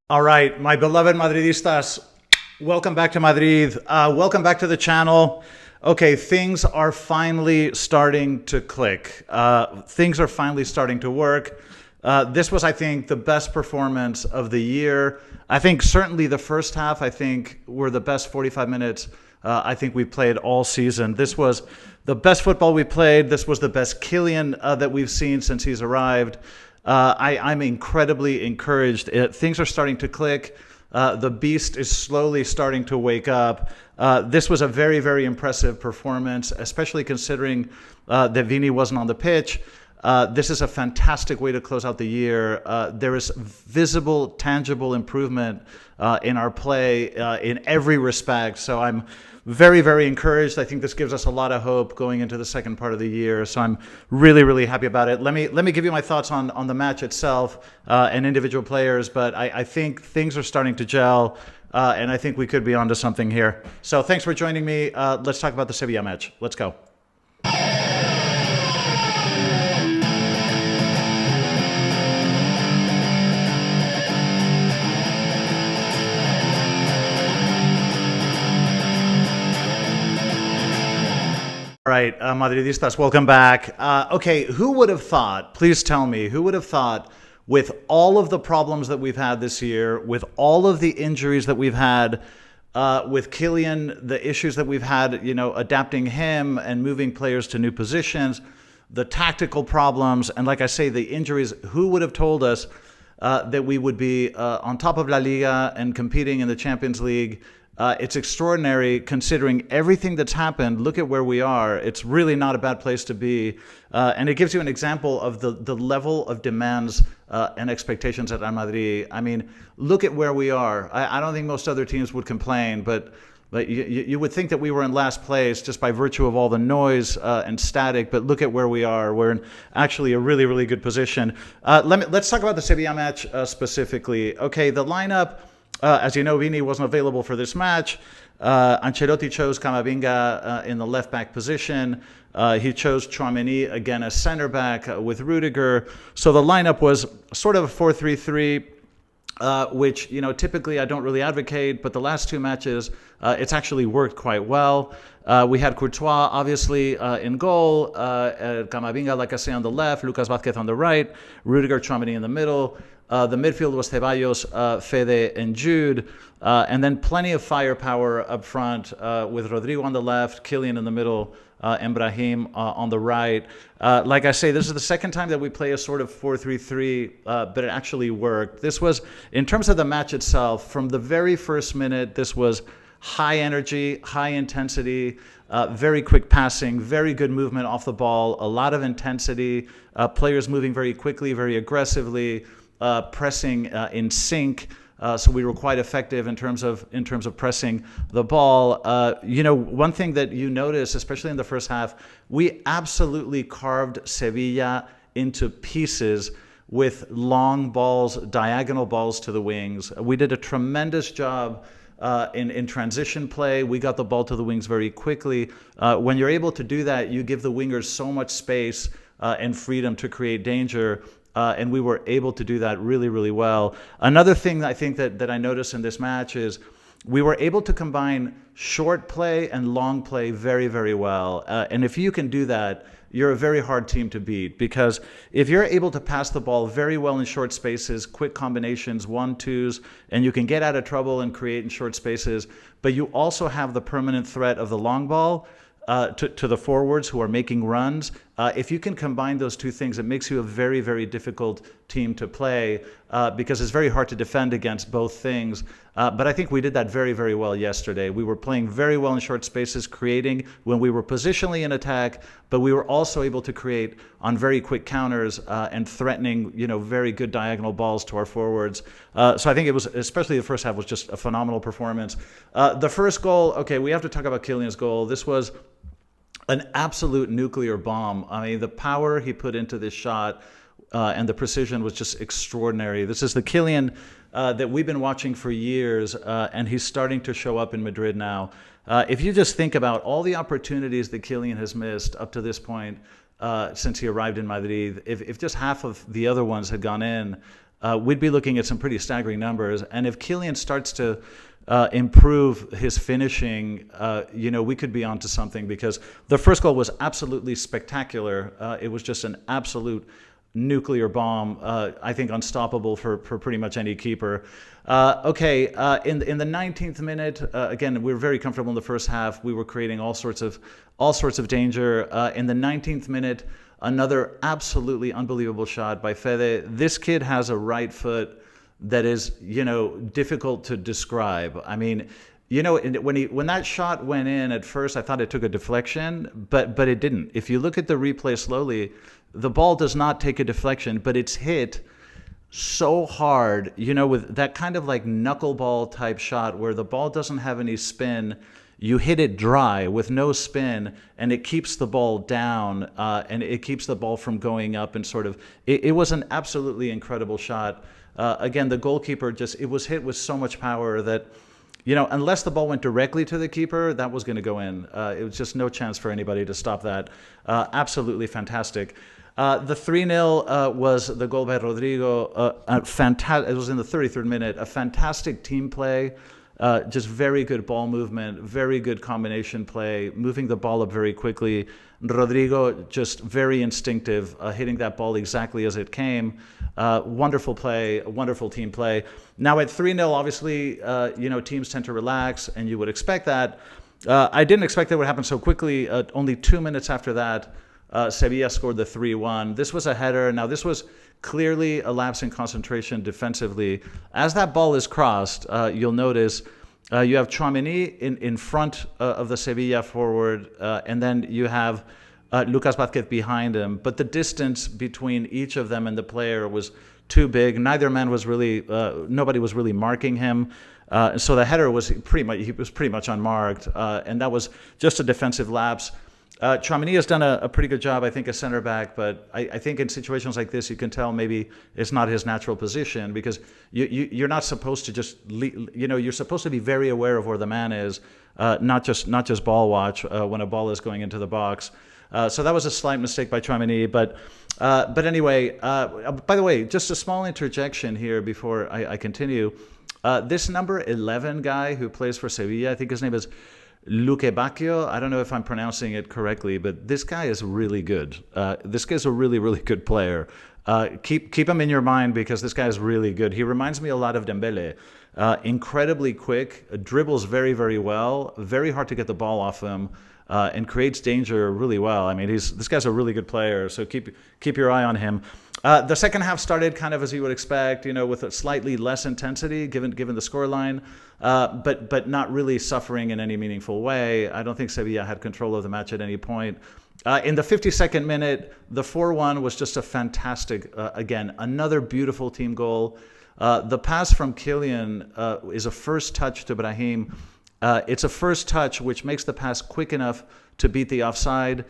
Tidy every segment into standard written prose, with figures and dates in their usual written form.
All right, my beloved Madridistas, welcome back to Madrid. Welcome back to the channel. Okay, things are finally starting to click. Things are finally starting to work. This was, I think, the best performance of the year. I think certainly the first half, I think, were the best 45 minutes I think we played all season. This was the best football we played. This was the best Kylian that we've seen since he's arrived. I'm incredibly encouraged. Things are starting to click. The beast is slowly starting to wake up. This was a very, very impressive performance, especially considering that Vini wasn't on the pitch. This is a fantastic way to close out the year. There is visible, tangible improvement in our play in every respect. So I'm very, very encouraged. I think this gives us a lot of hope going into the second part of the year. So I'm really, really happy about it. Let me give you my thoughts on the match itself and individual players. But I think things are starting to gel, and I think we could be onto something here. So thanks for joining me. Let's talk about the Sevilla match. Let's go. All right, Madridistas, welcome back. Okay, who would have thought, please tell me, who would have thought with all of the problems that we've had this year, with all of the injuries that we've had, with Kylian, the issues that we've had, adapting him and moving players to new positions, the tactical problems, and like I say, the injuries, who would have told us that we would be on top of La Liga and competing in the Champions League? It's extraordinary considering everything that's happened. Look at where we are. It's really not a bad place to be. And it gives you an example of the level of demands and expectations at Real Madrid. I mean, look at where we are. I don't think most other teams would complain, but you would think that we were in last place just by virtue of all the noise and static. But look at where we are. We're in actually a really, really good position. Let's talk about the Sevilla match specifically. Okay, the lineup. As you know, Vini wasn't available for this match. Ancelotti chose Camavinga in the left-back position. He chose Tchouaméni again as center-back with Rudiger. So the lineup was sort of a 4-3-3, which, typically I don't really advocate, but the last two matches, it's actually worked quite well. We had Courtois, obviously, in goal, Camavinga, like I say, on the left, Lucas Vázquez on the right, Rudiger, Tchouaméni in the middle. The midfield was Ceballos, Fede, and Jude. And then plenty of firepower up front with Rodrigo on the left, Kylian in the middle, and Brahim on the right. Like I say, this is the second time that we play a sort of 4-3-3, but it actually worked. This was, in terms of the match itself, from the very first minute, this was high energy, high intensity, very quick passing, very good movement off the ball, a lot of intensity, players moving very quickly, very aggressively, pressing in sync. So we were quite effective in terms of pressing the ball. One thing that you notice, especially in the first half, we absolutely carved Sevilla into pieces with long balls, diagonal balls to the wings. We did a tremendous job in transition play. We got the ball to the wings very quickly. When you're able to do that, you give the wingers so much space and freedom to create danger. And we were able to do that really, really well. Another thing I think that I noticed in this match is we were able to combine short play and long play very, very well. And if you can do that, you're a very hard team to beat, because if you're able to pass the ball very well in short spaces, quick combinations, 1-2s, and you can get out of trouble and create in short spaces, but you also have the permanent threat of the long ball, to the forwards who are making runs. If you can combine those two things, it makes you a very, very difficult team to play because it's very hard to defend against both things. But I think we did that very, very well yesterday. We were playing very well in short spaces, creating when we were positionally in attack, but we were also able to create on very quick counters and threatening, very good diagonal balls to our forwards. So I think it was, especially the first half, was just a phenomenal performance. The first goal, okay, we have to talk about Kylian's goal. This was an absolute nuclear bomb. I mean, the power he put into this shot and the precision was just extraordinary. This is the Kylian that we've been watching for years, and he's starting to show up in Madrid now. If you just think about all the opportunities that Kylian has missed up to this point since he arrived in Madrid, if just half of the other ones had gone in, we'd be looking at some pretty staggering numbers. And if Kylian starts to improve his finishing, we could be onto something, because the first goal was absolutely spectacular. It was just an absolute nuclear bomb, I think unstoppable for pretty much any keeper. In the 19th minute, again, we were very comfortable in the first half. We were creating all sorts of danger. In the 19th minute, another absolutely unbelievable shot by Fede. This kid has a right foot that is, difficult to describe. I mean, when that shot went in, at first I thought it took a deflection, but it didn't. If you look at the replay slowly, the ball does not take a deflection, but it's hit so hard, with that kind of like knuckleball type shot where the ball doesn't have any spin. You hit it dry with no spin, and it keeps the ball down, and it keeps the ball from going up, and sort of, it was an absolutely incredible shot. Again, the goalkeeper it was hit with so much power that, unless the ball went directly to the keeper, that was going to go in. It was just no chance for anybody to stop that. Absolutely fantastic. The 3-0 was the goal by Rodrigo. Fantastic. It was in the 33rd minute. A fantastic team play. Just very good ball movement, very good combination play, moving the ball up very quickly. Rodrigo just very instinctive, hitting that ball exactly as it came. Wonderful play, wonderful team play. Now at 3-0, obviously, teams tend to relax, and you would expect that. I didn't expect that would happen so quickly. Only 2 minutes after that, Sevilla scored the 3-1. This was a header. Now, this was clearly a lapse in concentration defensively. As that ball is crossed, you'll notice you have Tchouaméni in front of the Sevilla forward, and then you have Lucas Vázquez behind him. But the distance between each of them and the player was too big. Neither man was really, nobody was really marking him. So the header was pretty much unmarked, and that was just a defensive lapse. Tchouaméni has done a pretty good job, I think, as center back, but I think in situations like this, you can tell maybe it's not his natural position, because you're not supposed to just, you're supposed to be very aware of where the man is, not just ball watch when a ball is going into the box. So that was a slight mistake by Tchouaméni, but anyway, by the way, just a small interjection here before I continue. This number 11 guy who plays for Sevilla, I think his name is Luque Bacchio. I don't know if I'm pronouncing it correctly, but this guy is really good. This guy's a really, really good player. Keep him in your mind, because this guy is really good. He reminds me a lot of Dembele. Incredibly quick, dribbles very, very well, very hard to get the ball off him, and creates danger really well. I mean, this guy's a really good player, so keep your eye on him. The second half started kind of as you would expect, with a slightly less intensity given the scoreline, but not really suffering in any meaningful way. I don't think Sevilla had control of the match at any point. In the 52nd minute, the 4-1 was just a fantastic, again, another beautiful team goal. The pass from Kylian is a first touch to Brahim. It's a first touch which makes the pass quick enough to beat the offside.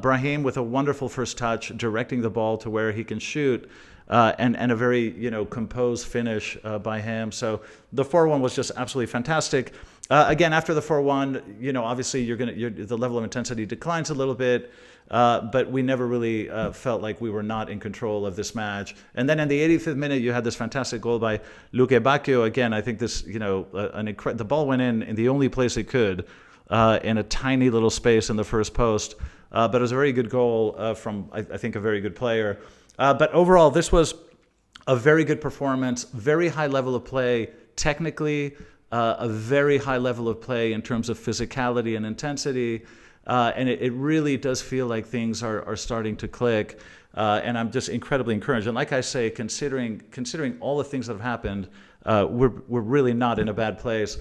Brahim with a wonderful first touch, directing the ball to where he can shoot, and a very composed finish by him. So the 4-1 was just absolutely fantastic. Again, after the 4-1, obviously the level of intensity declines a little bit, but we never really felt like we were not in control of this match. And then in the 85th minute, you had this fantastic goal by Luque Bacchio. Again, I think this, the ball went in the only place it could, in a tiny little space in the first post. But it was a very good goal from, I think, a very good player. But overall, this was a very good performance, very high level of play technically, a very high level of play in terms of physicality and intensity. And it really does feel like things are starting to click. And I'm just incredibly encouraged. And like I say, considering all the things that have happened, we're really not in a bad place.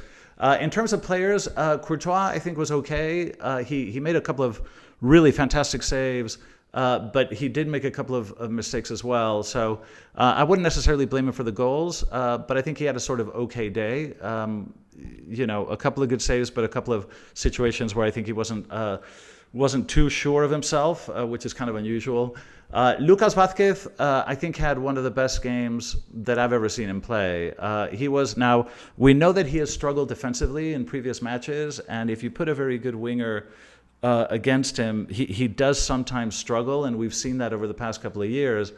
In terms of players, Courtois, I think, was okay. He made a couple of really fantastic saves, but he did make a couple of mistakes as well. So I wouldn't necessarily blame him for the goals, but I think he had a sort of okay day. A couple of good saves, but a couple of situations where I think he wasn't too sure of himself, which is kind of unusual. Lucas Vázquez, I think, had one of the best games that I've ever seen him play. Now, we know that he has struggled defensively in previous matches, and if you put a very good winger against him, he does sometimes struggle, and we've seen that over the past couple of years.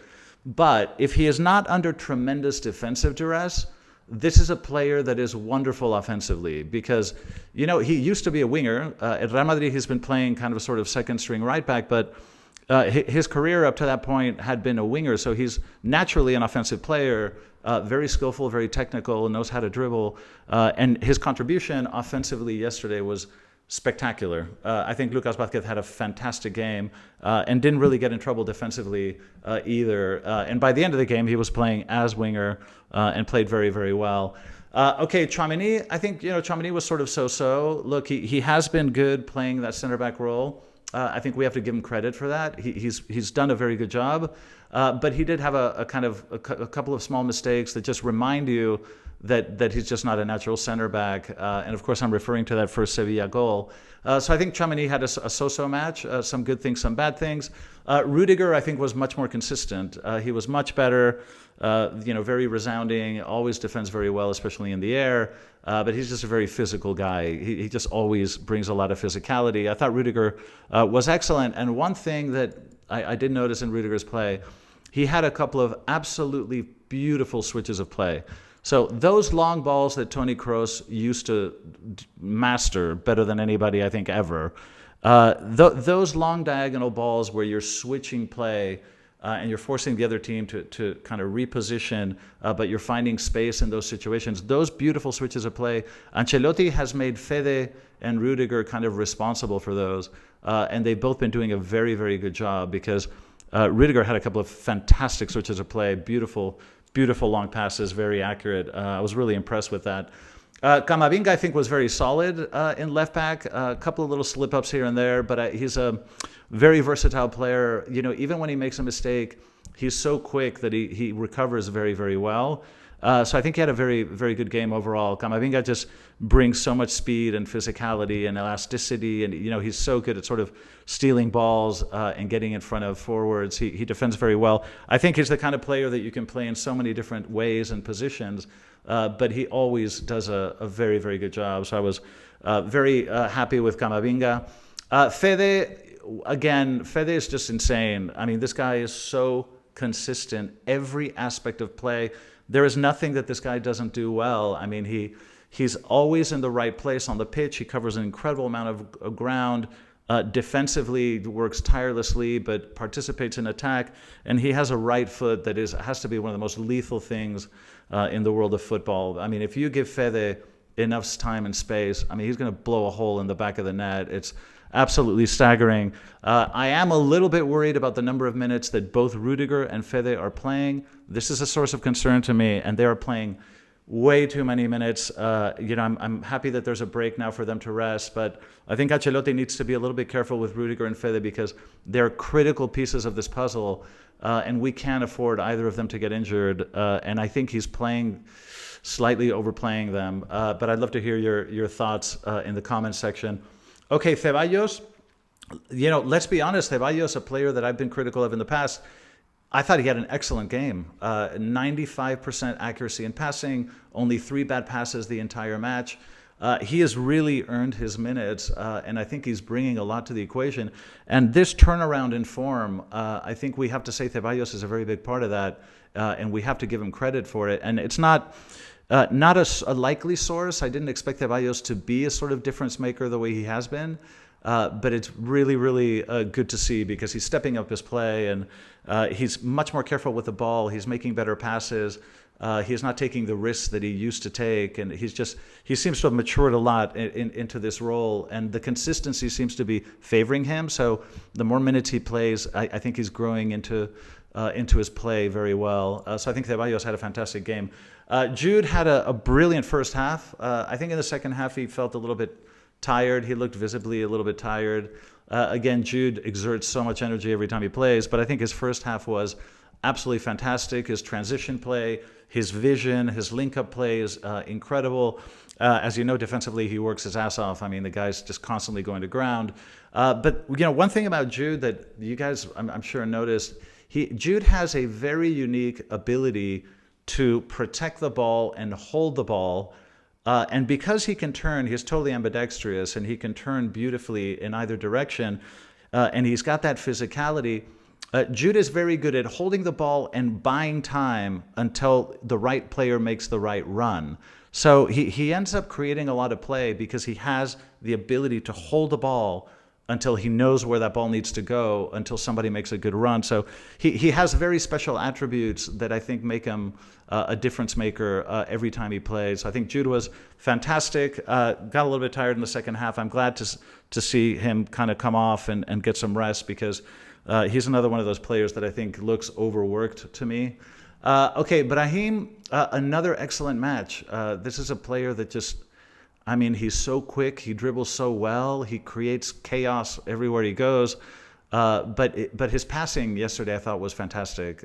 But if he is not under tremendous defensive duress, this is a player that is wonderful offensively because, he used to be a winger. At Real Madrid, he's been playing kind of a sort of second string right back, but his career up to that point had been a winger. So he's naturally an offensive player, very skillful, very technical, knows how to dribble. And his contribution offensively yesterday was spectacular. I think Lucas Vázquez had a fantastic game and didn't really get in trouble defensively either. And by the end of the game, he was playing as winger and played very, very well. Okay, Tchouaméni, I think, Tchouaméni was sort of so-so. Look, he has been good playing that center back role. I think we have to give him credit for that. He's done a very good job, but he did have a couple of small mistakes that just remind you that he's just not a natural center back. And of course, I'm referring to that first Sevilla goal. So I think Tchouaméni had a so-so match, some good things, some bad things. Rudiger, I think, was much more consistent. He was much better, very resounding, always defends very well, especially in the air. But he's just a very physical guy. He just always brings a lot of physicality. I thought Rudiger was excellent. And one thing that I did notice in Rudiger's play, he had a couple of absolutely beautiful switches of play. So those long balls that Toni Kroos used to master better than anybody, I think, ever, those long diagonal balls where you're switching play and you're forcing the other team to kind of reposition, but you're finding space in those situations, those beautiful switches of play, Ancelotti has made Fede and Rudiger kind of responsible for those, and they've both been doing a very, very good job because Rudiger had a couple of fantastic switches of play, beautiful long passes, very accurate. I was really impressed with that. Camavinga, I think, was very solid in left back. A couple of little slip-ups here and there, but he's a very versatile player. Even when he makes a mistake, he's so quick that he recovers very, very well. So I think he had a very, very good game overall. Camavinga just brings so much speed and physicality and elasticity, and he's so good at sort of stealing balls and getting in front of forwards. He defends very well. I think he's the kind of player that you can play in so many different ways and positions, but he always does a very, very good job. So I was very happy with Camavinga. Fede is just insane. I mean, this guy is so consistent, every aspect of play. There is nothing that this guy doesn't do well. I mean, he's always in the right place on the pitch. He covers an incredible amount of ground. Defensively, works tirelessly, but participates in attack. And he has a right foot that has to be one of the most lethal things in the world of football. I mean, if you give Fede enough time and space, I mean, he's going to blow a hole in the back of the net. It's absolutely staggering. I am a little bit worried about the number of minutes that both Rudiger and Fede are playing. This is a source of concern to me, and they are playing way too many minutes. I'm happy that there's a break now for them to rest, but I think Ancelotti needs to be a little bit careful with Rudiger and Fede because they're critical pieces of this puzzle, and we can't afford either of them to get injured. And I think he's slightly overplaying them. But I'd love to hear your thoughts in the comments section. Okay, Ceballos, let's be honest, Ceballos, a player that I've been critical of in the past, I thought he had an excellent game. 95% accuracy in passing, only 3 bad passes the entire match. He has really earned his minutes, and I think he's bringing a lot to the equation. And this turnaround in form, I think we have to say Ceballos is a very big part of that, and we have to give him credit for it. And it's not a likely source. I didn't expect Ceballos to be a sort of difference maker the way he has been. But it's really, really good to see because he's stepping up his play and he's much more careful with the ball. He's making better passes. He's not taking the risks that he used to take. And he seems to have matured a lot into this role. And the consistency seems to be favoring him. So the more minutes he plays, I think he's growing into his play very well. So I think Ceballos had a fantastic game. Jude had a brilliant first half. I think in the second half he felt a little bit tired. He looked visibly a little bit tired. Again, Jude exerts so much energy every time he plays, but I think his first half was absolutely fantastic. His transition play, his vision, his link-up play is incredible. As you know, defensively, he works his ass off. I mean, the guy's just constantly going to ground. But, one thing about Jude that you guys, I'm sure, noticed, Jude has a very unique ability to protect the ball and hold the ball. And because he can turn, he's totally ambidextrous, and he can turn beautifully in either direction, and he's got that physicality. Jude is very good at holding the ball and buying time until the right player makes the right run. So he ends up creating a lot of play because he has the ability to hold the ball until he knows where that ball needs to go, until somebody makes a good run. So he has very special attributes that I think make him a difference maker every time he plays. I think Jude was fantastic. Got a little bit tired in the second half. I'm glad to see him kind of come off and get some rest because he's another one of those players that I think looks overworked to me. Okay, Brahim, another excellent match. This is a player that just, I mean, he's so quick. He dribbles so well. He creates chaos everywhere he goes. But his passing yesterday I thought was fantastic.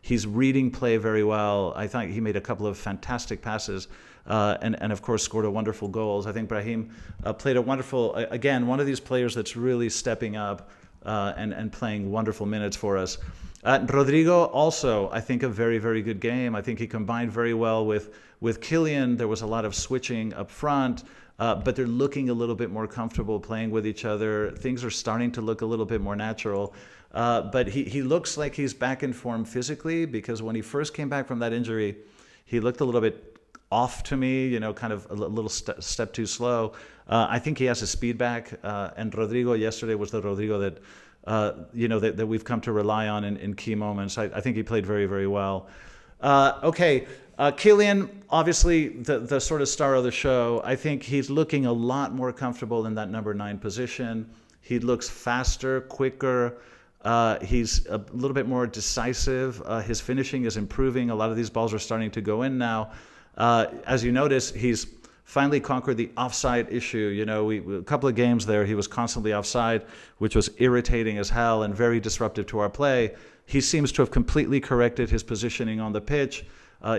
He's reading play very well. I thought he made a couple of fantastic passes and of course scored a wonderful goals. I think Brahim played a wonderful, again, one of these players that's really stepping up and playing wonderful minutes for us. Rodrigo also, I think, a very, very good game. I think he combined very well with Kylian. There was a lot of switching up front, but they're looking a little bit more comfortable playing with each other. Things are starting to look a little bit more natural. But he looks like he's back in form physically because when he first came back from that injury, he looked a little bit off to me, kind of a little step too slow. I think he has his speed back, and Rodrigo yesterday was the Rodrigo that that we've come to rely on in key moments. I think he played very, very well. Okay, Kylian, obviously the sort of star of the show. I think he's looking a lot more comfortable in that number 9 position. He looks faster, quicker. He's a little bit more decisive. His finishing is improving. A lot of these balls are starting to go in now. As you notice, he's finally conquered the offside issue. A couple of games there, he was constantly offside, which was irritating as hell and very disruptive to our play. He seems to have completely corrected his positioning on the pitch.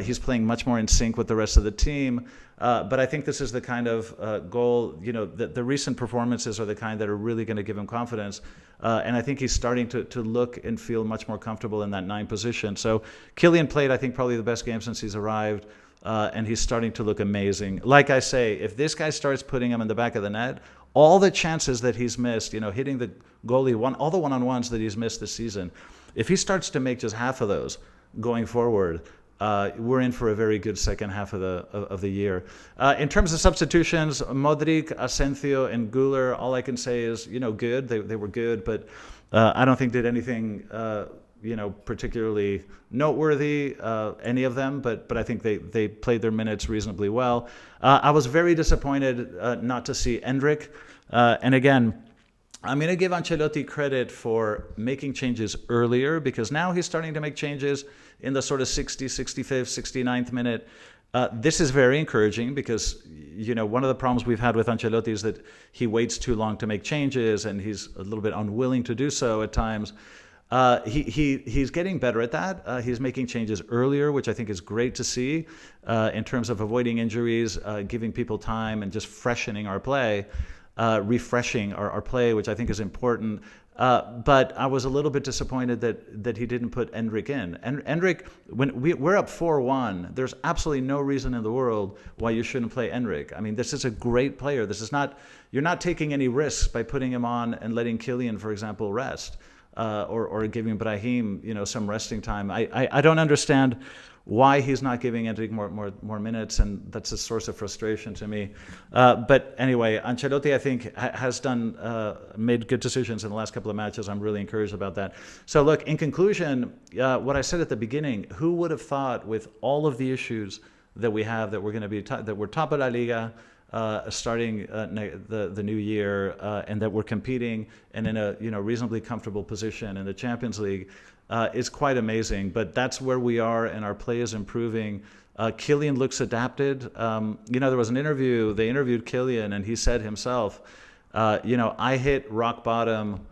He's playing much more in sync with the rest of the team. But I think this is the kind of goal, the recent performances are the kind that are really going to give him confidence. And I think he's starting to look and feel much more comfortable in that 9 position. So Kylian played, I think, probably the best game since he's arrived. And he's starting to look amazing. Like I say, if this guy starts putting him in the back of the net, all the chances that he's missed, hitting the goalie, all the one-on-ones that he's missed this season, if he starts to make just half of those going forward, we're in for a very good second half of the year. In terms of substitutions, Modric, Asensio, and Güler, all I can say is, good. They were good, but I don't think did anything particularly noteworthy, any of them, but I think they played their minutes reasonably well. I was very disappointed not to see Endrick. And again, I'm going to give Ancelotti credit for making changes earlier because now he's starting to make changes in the sort of 60, 65th, 69th minute. This is very encouraging because, one of the problems we've had with Ancelotti is that he waits too long to make changes and he's a little bit unwilling to do so at times. He's getting better at that. He's making changes earlier, which I think is great to see in terms of avoiding injuries, giving people time, and just freshening our play, refreshing our play, which I think is important. But I was a little bit disappointed that he didn't put Endrick in. And Endrick, when we're up 4-1, there's absolutely no reason in the world why you shouldn't play Endrick. I mean, this is a great player. You're not taking any risks by putting him on and letting Kylian, for example, rest. Or giving Brahim, some resting time. I don't understand why he's not giving Endrick more minutes, and that's a source of frustration to me. But anyway, Ancelotti, I think, has made good decisions in the last couple of matches. I'm really encouraged about that. So look, in conclusion, what I said at the beginning, who would have thought with all of the issues that we have that we're going to be that we're top of La Liga, starting the new year, and that we're competing and in a reasonably comfortable position in the Champions League is quite amazing. But that's where we are, and our play is improving. Kylian looks adapted. There was an interview. They interviewed Kylian, and he said himself, I hit rock bottom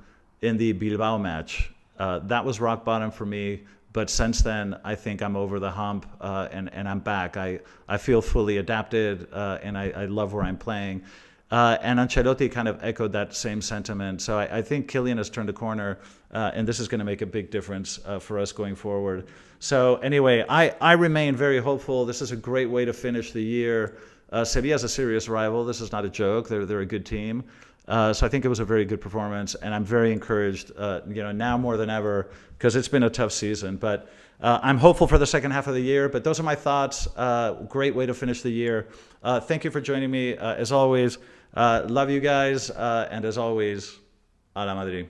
in the Bilbao match. That was rock bottom for me. But since then, I think I'm over the hump and I'm back. I feel fully adapted and I love where I'm playing. And Ancelotti kind of echoed that same sentiment. So I think Kylian has turned a corner and this is going to make a big difference for us going forward. So anyway, I remain very hopeful. This is a great way to finish the year. Sevilla is a serious rival. This is not a joke. They're a good team. So I think it was a very good performance, and I'm very encouraged, now more than ever, because it's been a tough season. But I'm hopeful for the second half of the year. But those are my thoughts. Great way to finish the year. Thank you for joining me. As always, love you guys. And as always, a la Madrid.